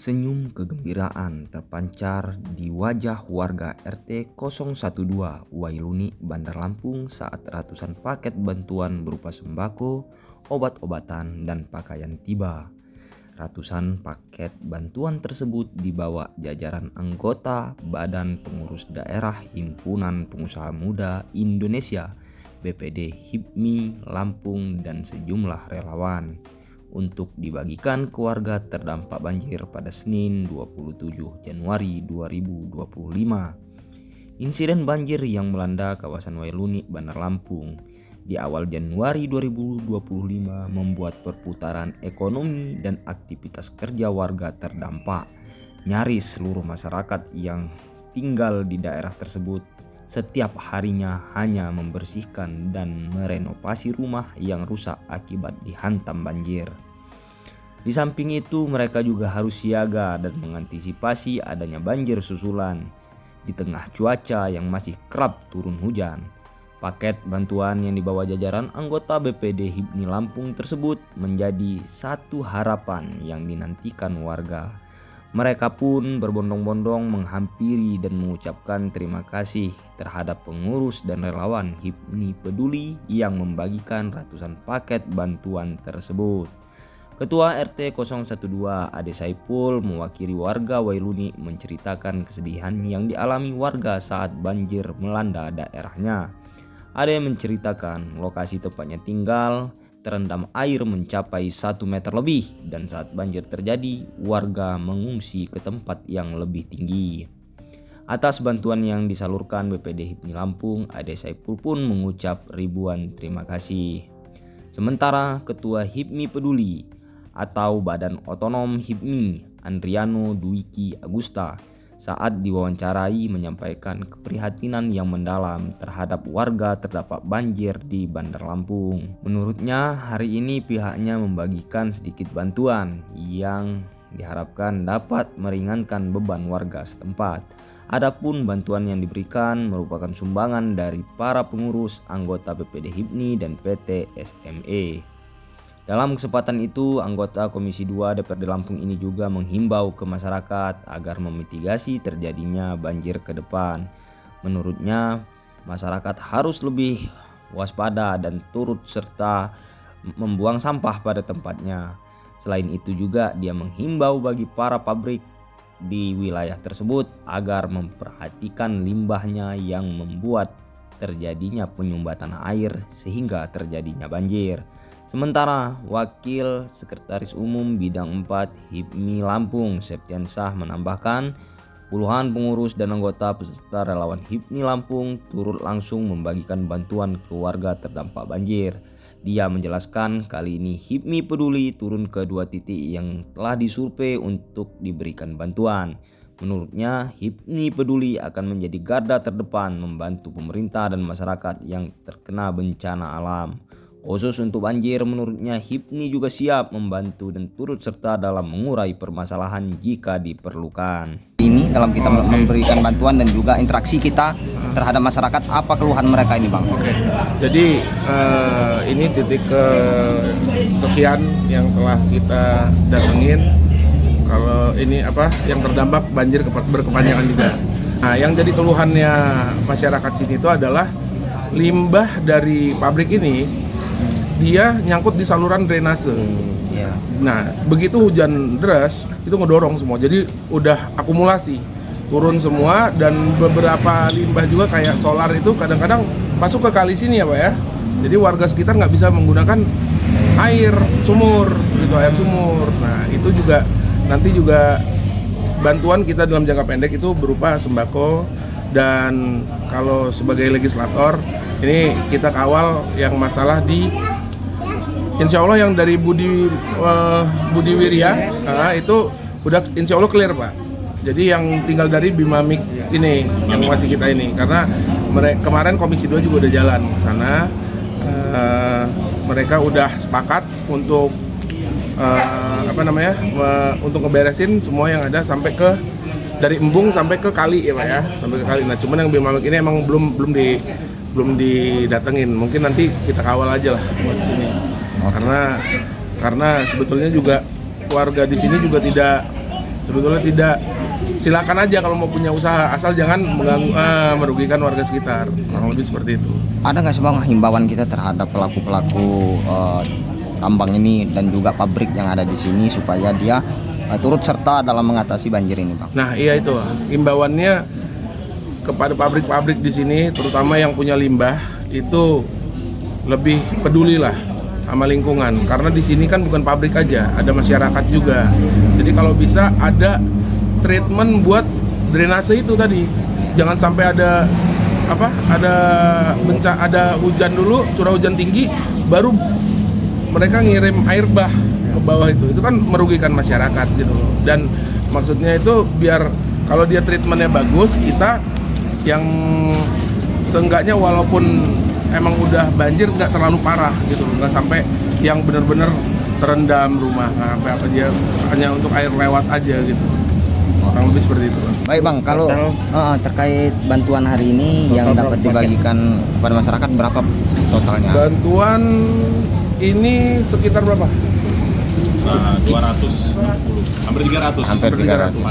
Senyum kegembiraan terpancar di wajah warga RT 012 Wailuni, Bandar Lampung saat ratusan paket bantuan berupa sembako, obat-obatan, dan pakaian tiba. Ratusan paket bantuan tersebut dibawa jajaran anggota Badan Pengurus Daerah Himpunan Pengusaha Muda Indonesia BPD HIPMI Lampung dan sejumlah relawan untuk dibagikan ke warga terdampak banjir pada Senin 27 Januari 2025. Insiden banjir yang melanda kawasan Wailuni, Bandar Lampung di awal Januari 2025 membuat perputaran ekonomi dan aktivitas kerja warga terdampak. Nyaris seluruh masyarakat yang tinggal di daerah tersebut setiap harinya hanya membersihkan dan merenovasi rumah yang rusak akibat dihantam banjir. Di samping itu, mereka juga harus siaga dan mengantisipasi adanya banjir susulan di tengah cuaca yang masih kerap turun hujan. Paket bantuan yang dibawa jajaran anggota BPD HIPMI Lampung tersebut menjadi satu harapan yang dinantikan warga. Mereka pun berbondong-bondong menghampiri dan mengucapkan terima kasih terhadap pengurus dan relawan HIPMI Peduli yang membagikan ratusan paket bantuan tersebut. Ketua RT 012 Ade Saipul mewakili warga Wailuni menceritakan kesedihan yang dialami warga saat banjir melanda daerahnya. Ade menceritakan lokasi tempatnya tinggal terendam air mencapai 1 meter lebih dan saat banjir terjadi warga mengungsi ke tempat yang lebih tinggi. Atas bantuan yang disalurkan BPD HIPMI Lampung, Ade Saipul pun mengucap ribuan terima kasih. Sementara Ketua HIPMI Peduli atau Badan Otonom HIPMI Andriano Dwiki Agusta saat diwawancarai menyampaikan keprihatinan yang mendalam terhadap warga terdampak banjir di Bandar Lampung. Menurutnya, hari ini pihaknya membagikan sedikit bantuan yang diharapkan dapat meringankan beban warga setempat. Adapun bantuan yang diberikan merupakan sumbangan dari para pengurus, anggota BPD HIPMI dan PT SME. Dalam kesempatan itu, anggota Komisi 2 DPRD Lampung ini juga menghimbau ke masyarakat agar memitigasi terjadinya banjir ke depan. Menurutnya, masyarakat harus lebih waspada dan turut serta membuang sampah pada tempatnya. Selain itu juga dia menghimbau bagi para pabrik di wilayah tersebut agar memperhatikan limbahnya yang membuat terjadinya penyumbatan air sehingga terjadinya banjir. Sementara Wakil Sekretaris Umum Bidang 4 HIPMI Lampung Septiansah menambahkan puluhan pengurus dan anggota peserta relawan HIPMI Lampung turut langsung membagikan bantuan ke warga terdampak banjir. Dia menjelaskan kali ini HIPMI Peduli turun ke 2 titik yang telah disurvei untuk diberikan bantuan. Menurutnya HIPMI Peduli akan menjadi garda terdepan membantu pemerintah dan masyarakat yang terkena bencana alam. Khusus untuk banjir, menurutnya HIPMI juga siap membantu dan turut serta dalam mengurai permasalahan jika diperlukan. Ini dalam kita memberikan bantuan dan juga interaksi kita terhadap masyarakat, apa keluhan mereka ini, Bang? Oke. Jadi ini titik sekian yang telah kita datengin. Kalau ini yang terdampak banjir berkepanjangan juga. Nah, yang jadi keluhannya masyarakat sini itu adalah limbah dari pabrik ini dia nyangkut di saluran drainase. Nah, begitu hujan deras itu ngedorong semua, jadi udah akumulasi turun semua, dan beberapa limbah juga kayak solar itu kadang-kadang masuk ke kali sini ya Pak ya. Jadi warga sekitar nggak bisa menggunakan air sumur gitu, air sumur. Nah, itu juga nanti juga bantuan kita dalam jangka pendek itu berupa sembako, dan kalau sebagai legislator ini kita kawal yang masalah di Insya Allah yang dari Budi Wirya itu udah Insya Allah clear Pak. Jadi yang tinggal dari Bimamik ini yang masih kita ini, karena kemarin Komisi 2 juga udah jalan ke sana. Mereka udah sepakat untuk untuk ngeberesin semua yang ada sampai ke dari embung sampai ke kali ya Pak ya, sampai ke kali. Nah, cuman yang Bimamik ini emang belum didatengin. Mungkin nanti kita kawal aja lah buat sini. Karena sebetulnya juga warga di sini juga tidak Sebetulnya tidak, silakan aja kalau mau punya usaha, asal jangan mengganggu, merugikan warga sekitar. Kurang lebih seperti itu. Ada nggak sih Bang himbauan kita terhadap pelaku-pelaku tambang ini dan juga pabrik yang ada di sini supaya dia turut serta dalam mengatasi banjir ini, Bang? Nah, iya itu himbauannya kepada pabrik-pabrik di sini, terutama yang punya limbah, itu lebih pedulilah sama lingkungan, karena di sini kan bukan pabrik aja, ada masyarakat juga. Jadi kalau bisa ada treatment buat drainase itu tadi. Jangan sampai ada ada hujan dulu, curah hujan tinggi, baru mereka ngirim air bah ke bawah itu kan merugikan masyarakat gitu loh. Dan maksudnya itu biar kalau dia treatmentnya bagus, kita yang seenggaknya walaupun emang udah banjir nggak terlalu parah gitu loh, nggak sampai yang benar-benar terendam rumah, nggak sampai apa aja, hanya untuk air lewat aja gitu. Kurang lebih seperti itu, Bang. Baik Bang, kalau terkait bantuan hari ini yang dapat dibagikan kepada masyarakat berapa totalnya? Bantuan ini sekitar berapa? 260, hampir 300. Hampir 300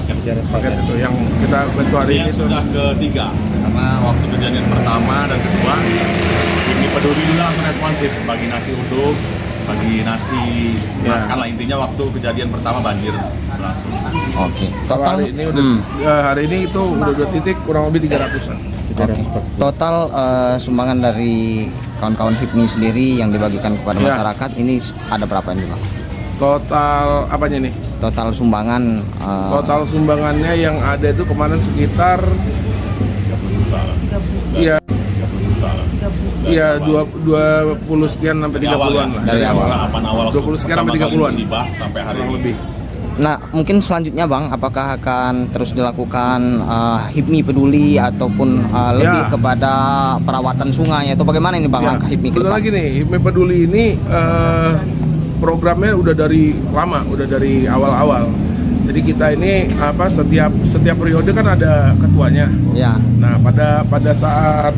paket itu yang kita bantu hari Ini ini. sudah ketiga, karena waktu kejadian pertama dan kedua ini peduli juga langsung responsif, bagi nasi uduk, bagi nasi makan lah, intinya waktu kejadian pertama banjir langsung. Oke. Kalau Total hari ini hari ini itu udah 2 titik, kurang lebih 300-an. Total sumbangan dari kawan-kawan HIPMI sendiri yang dibagikan kepada Ya. masyarakat ini ada berapa ini Bang? Total apanya nih? Total sumbangan Total sumbangannya yang ada itu kemarin sekitar iya iya 20 sekian sampai 30-an lah. Dari awal. Tahapan awal 20 sekian sampai 30-an. Musibah sampai hari Kurang ini. lebih. Nah, mungkin selanjutnya Bang, apakah akan terus dilakukan HIPMI peduli ataupun lebih Ya. kepada perawatan sungai atau bagaimana ini Bang Ya, langkah HIPMI ke betul depan? lagi nih, HIPMI Peduli ini programnya udah dari lama, udah dari awal-awal. Jadi kita ini setiap periode kan ada ketuanya. Ya. Nah, pada saat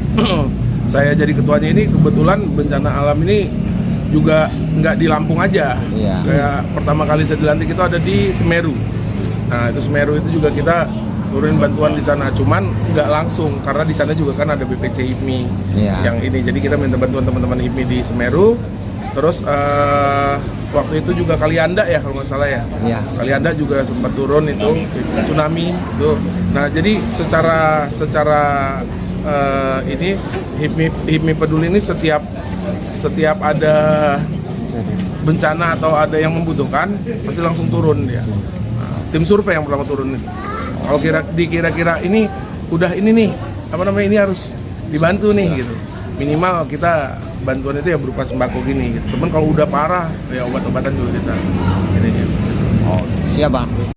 saya jadi ketuanya ini, kebetulan bencana alam ini juga nggak di Lampung aja. Iya. Kayak pertama kali saya dilantik itu ada di Semeru. Nah, itu Semeru itu juga kita turunin bantuan di sana, cuman nggak langsung karena di sana juga kan ada BPC HIPMI Iya. yang ini. Jadi kita minta bantuan teman-teman HIPMI di Semeru. Terus waktu itu juga Kalianda ya kalau nggak salah ya. Iya. Kalianda juga sempat turun itu tsunami itu. Nah, jadi secara ini HIPMI Peduli ini setiap ada bencana atau ada yang membutuhkan pasti langsung turun dia. Nah, tim survei yang pertama turun itu. Kalau kira-kira ini udah ini nih ini harus dibantu nih gitu. Minimal kita bantuan itu ya berupa sembako gini gitu. Cuman kalau udah parah ya obat-obatan juga kita ini. Siap Bang.